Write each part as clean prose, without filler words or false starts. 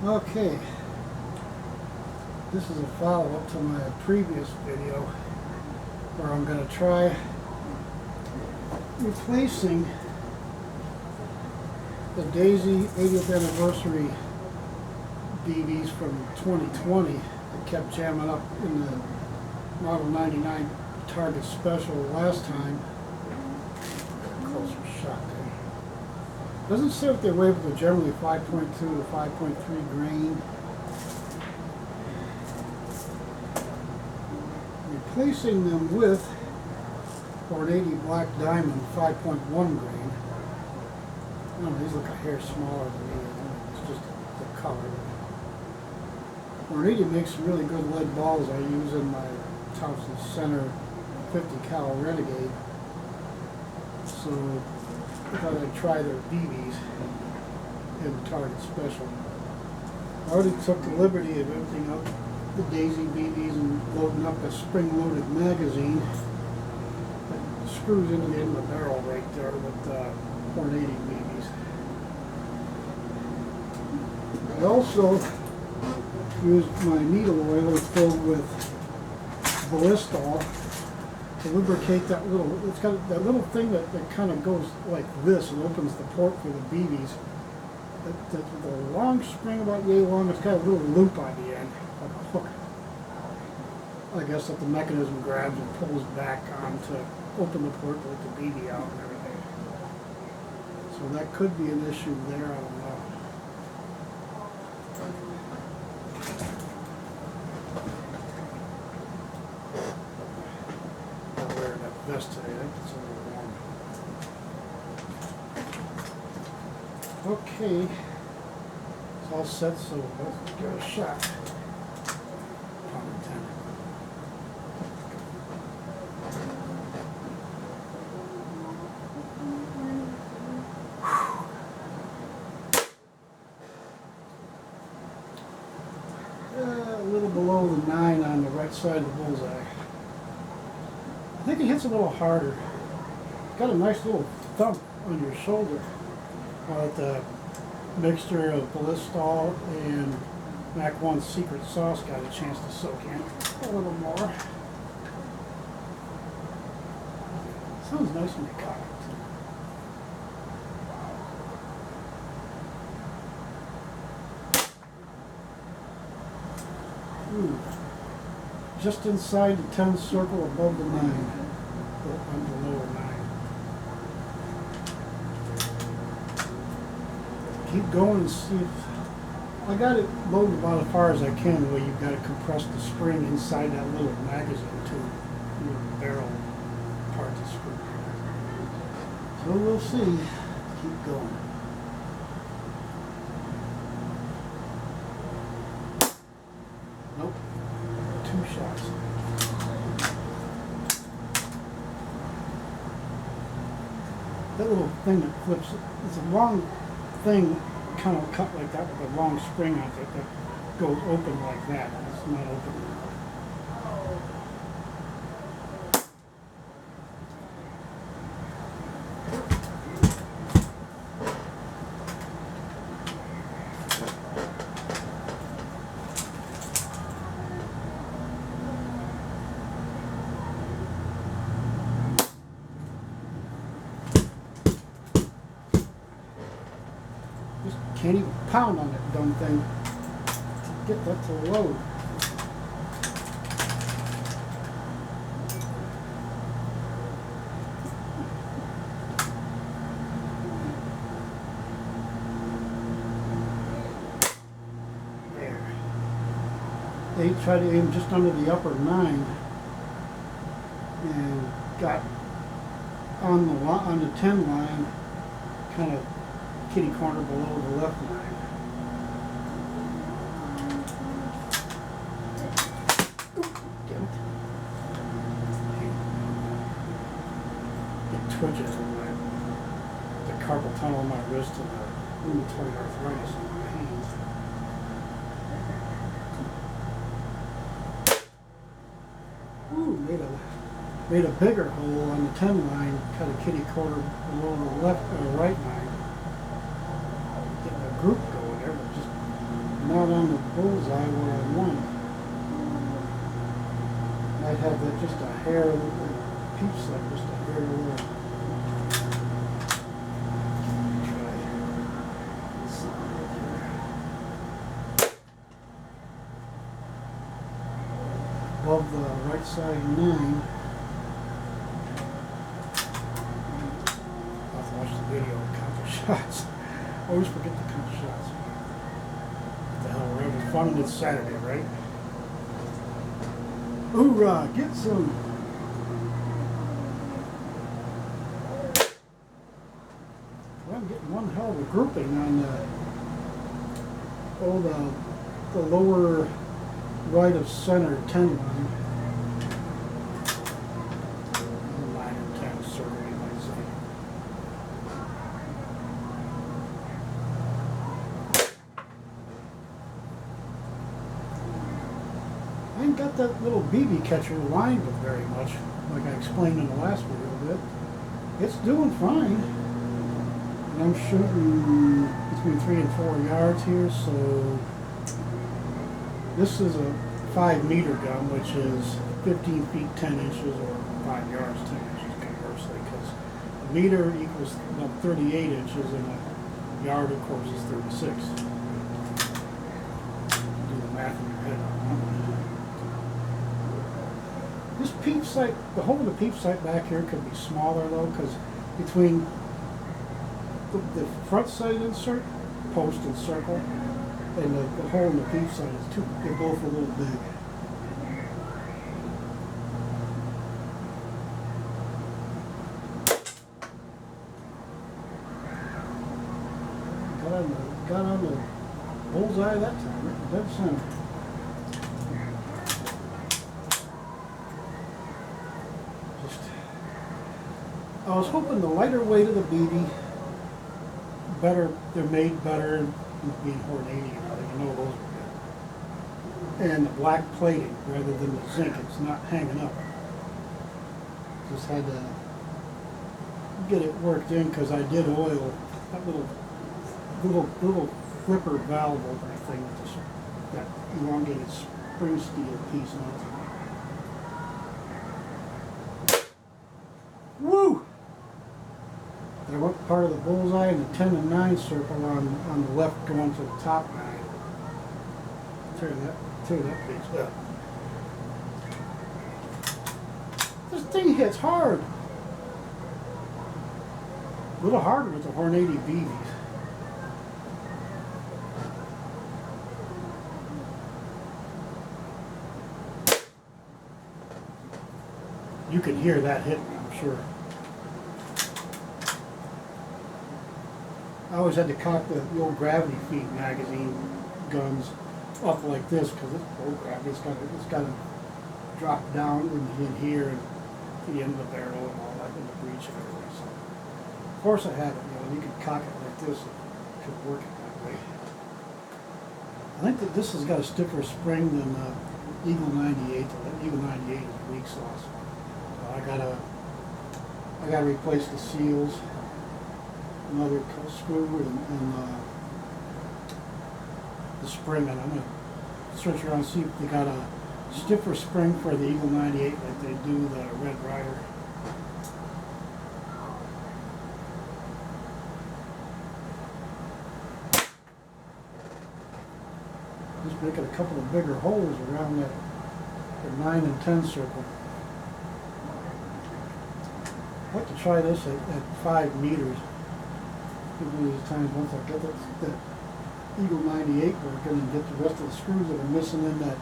Okay, this is a follow-up to my previous video where I'm going to try replacing the Daisy 80th anniversary BBs from 2020 that kept jamming up in the Model 99 Target Special last time. Closer shot there. Doesn't say what they weigh, but they're generally 5.2 to 5.3 grain. Replacing them with Hornady Black Diamond 5.1 grain. I don't know, these look a hair smaller than me. It's just the color. Hornady makes some really good lead balls I use in my Thompson Center 50 cal Renegade. So I thought I'd try their BBs in the Target Special. I already took the liberty of emptying up the Daisy BBs and loading up a spring-loaded magazine that screws into the end of the barrel right there with Hornady BBs. I also used my needle oiler filled with Ballistol to lubricate that little, it's got that little thing that kind of goes like this and opens the port for the BBs. That's the long spring, about yay long, it's got a little loop on the end, like a hook. I guess that the mechanism grabs and pulls back on to open the port to let the BB out and everything. So that could be an issue there, I don't know. Vest today, I think it's a little warm. Okay, it's all set, so let's give it a shot. Pun intended. A little below the 9 on the right side of the bullseye. I think it hits a little harder. It's got a nice little thump on your shoulder while the mixture of Ballistol and Mac 1 Secret Sauce got a chance to soak in a little more. Sounds nice when you cut it. Ooh. Just inside the 10 circle above the 9, on the lower 9. Keep going and see if, I got it loaded about as far as I can, the way you've got to compress the spring inside that little magazine to the barrel part of the spring. So we'll see. Keep going. Nope. 2 shots. That little thing that flips, it's a long thing, kind of cut like that with a long spring on it that goes open like that. It's not open. Can't even pound on that dumb thing to get that to load. There. They tried to aim just under the upper 9 and got on the 10 line, kind of kitty corner below the left nine. Get it? It twitches in the carpal tunnel in my wrist and the rheumatoid arthritis in my hands. Ooh, made a bigger hole on the 10 line, cut a kitty corner below the left or right line. Getting a group going there, but just not on the bullseye where I want. Might have that just a hair, the peeps like just a hair low. Above the right side 9. I'll have to watch the video and count the shots. I always forget to count shots. What the hell, we're having fun and it's Saturday, right? Hoorah, get some. Well, I'm getting one hell of a grouping on the lower right of center 10 line. 9 or 10 circle, you might say. I ain't got that little BB catcher lined with very much, like I explained in the last video a bit. It's doing fine. And I'm shooting between 3 and 4 yards here, so this is a 5-meter gun, which is 15 feet 10 inches or 5 yards 10 inches conversely, because a meter equals about 38 inches and a yard, of course, is 36. Do the math in your head on that one. This peep sight, the hole in the peep sight back here could be smaller though, because between the front sight insert, post and circle, and the hole in the peep sight is they're both a little big. Got on the bullseye that time, right in the dead center. I was hoping the lighter weight of the BB, they're made better, being Hornady, you know those are good. And the black plating rather than the zinc, it's not hanging up. Just had to get it worked in because I did oil that little flipper valve opener thing with that elongated spring steel piece on it. Woo! I went part of the bullseye and the 10 and 9 circle on the left going to the top 9. Tear that piece up. This thing hits hard. A little harder with the Hornady BBs. You can hear that hitting, I'm sure. I always had to cock the old gravity feed magazine guns up like this because it's full gravity. It's got to drop down in here and to the end of the barrel and all that in the breech and everything. So, of course I have it. You can cock it like this. It should work it that way. I think that this has got a stiffer spring than Eagle 98. The Eagle 98 is weak sauce. So I gotta replace the seals. Another screw and the spring, and I'm going to search around and see if they got a stiffer spring for the Eagle 98 like they do the Red Ryder. Just making a couple of bigger holes around that 9 and 10 circle. I'd like to try this at 5 meters. Give me these times once I get that Eagle 98 working and get the rest of the screws that are missing in that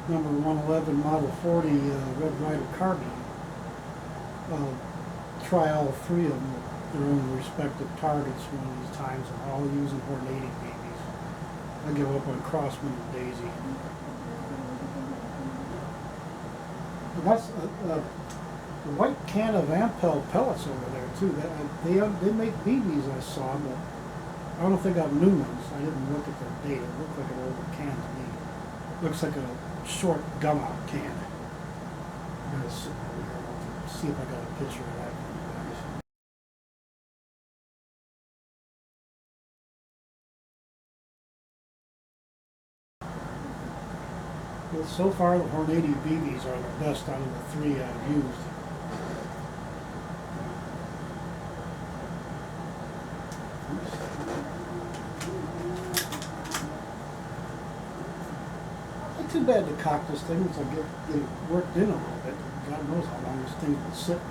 number 111 Model 40 Red Ryder carbine. I'll try all 3 of them their own respective targets one of these times, and all using Hornady babies. I give up on Crossman and Daisy. And that's the white can of Ampel pellets over there too. They make BBs, I saw, but I don't think I've new ones. I didn't look at their data. It looked like an older can to me. Looks like a short gum out can. I'm gonna sit over here and see if I got a picture of that for you guys. Well, so far the Hornady BBs are the best out of the three I've used. Not too bad to cock this thing once I get it worked in a little bit. God knows how long this thing's been sitting.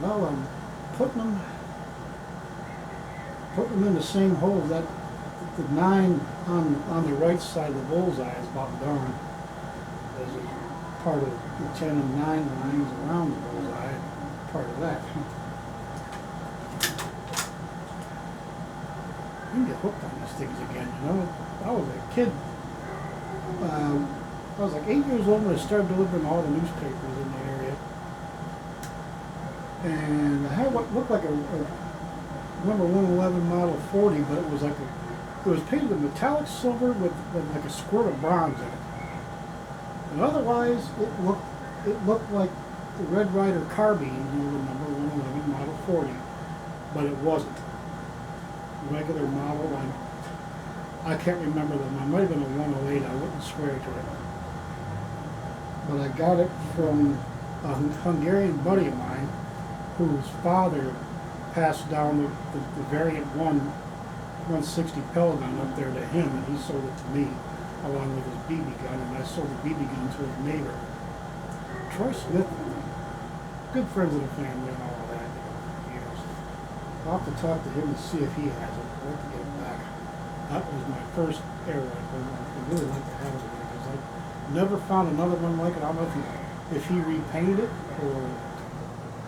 Well, I'm putting them in the same hole. That the 9 on the right side of the bullseye is about done. There's a part of the 10 and 9 lines around the bullseye, part of that. You can get hooked on these things again, you know. I was a kid. I was like 8 years old when I started delivering all the newspapers in the area. And I had what looked like a number 111 model 40, but it was painted in metallic silver with like a squirt of bronze in it. And otherwise, it looked like the Red Ryder carbine, you know, the number 111 model 40, but it wasn't. Regular model, I can't remember them. It might have been a 108. I wouldn't swear to it. But I got it from a Hungarian buddy of mine, whose father passed down the variant 160 pellet gun up there to him, and he sold it to me along with his BB gun, and I sold the BB gun to his neighbor, Troy Smith. Good friends of the family and all of that, you know, for years. I'll have to talk to him and see if he has it. I'd like to get it back. That was my first air rifle. I'd really like to have it again, because I never found another one like it. I don't know if he repainted it, or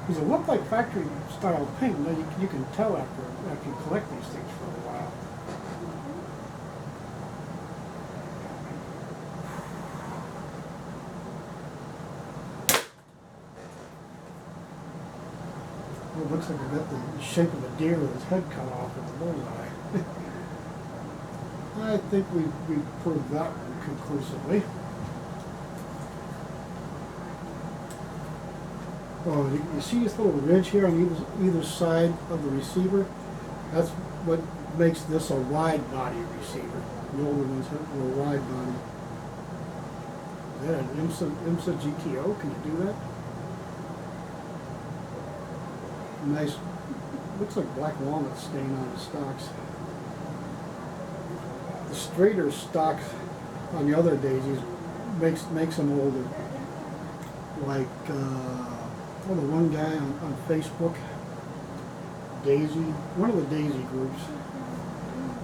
because it looked like factory style paint. Now you can tell after you collect these things for a while. Well, it looks like I got the shape of a deer with his head cut off at the bullseye. I think we proved that one conclusively. Oh, you see this little ridge here on either side of the receiver? That's what makes this a wide body receiver. The older ones were wide body. Is that an IMSA GTO? Can you do that? Nice, looks like black walnut stain on the stocks. The straighter stocks on the other daisies makes them older. Like the one guy on Facebook, Daisy, one of the Daisy groups,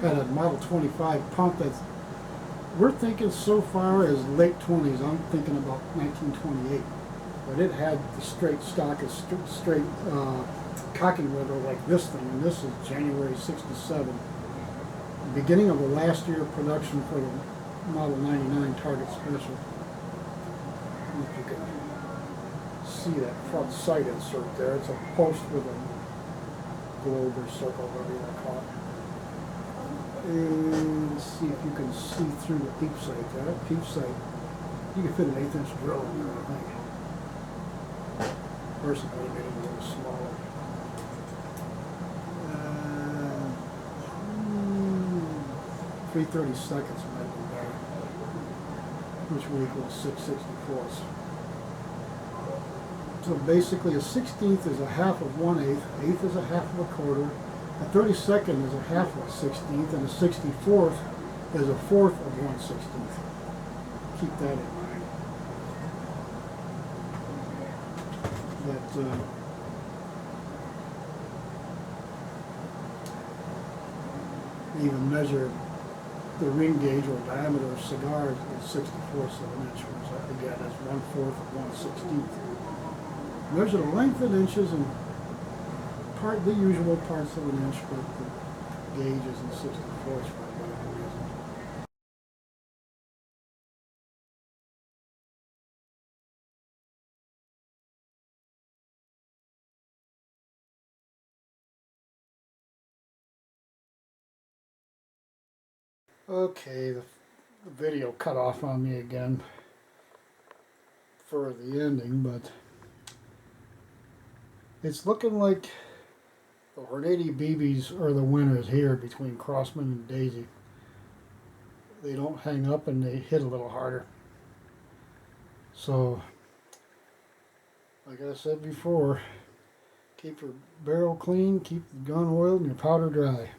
had a Model 25 pump that's, we're thinking so far as late 20s. I'm thinking about 1928. But it had the straight stock, a straight cocking window like this thing, and this is January '67. Beginning of the last year of production for the Model 99 Target Special. If you can see that front sight insert there, it's a post with a globe or circle, whatever you want to call it. And see if you can see through the peep sight there. That peep sight, you can fit an 1/8 inch drill in there, I think. Personally, I made it a little smaller. 3/32 might be better, which will equal 6/64. So basically a 16th is a half of 1/8, 1/8 is a half of a quarter, a 32nd is a half of a 16th, and a 64th is a 1/4 of 1/16. Keep that in mind. That even measure the ring gauge or diameter of cigar is 64ths of an inch, which again is 1/4 of 1/16. Measure the length in inches and the usual parts of an inch, but the gauge is in 64ths for whatever reason. Okay, the video cut off on me again for the ending, but it's looking like the Hornady BBs are the winners here between Crossman and Daisy. They don't hang up and they hit a little harder. So, like I said before, keep your barrel clean, keep the gun oiled, and your powder dry.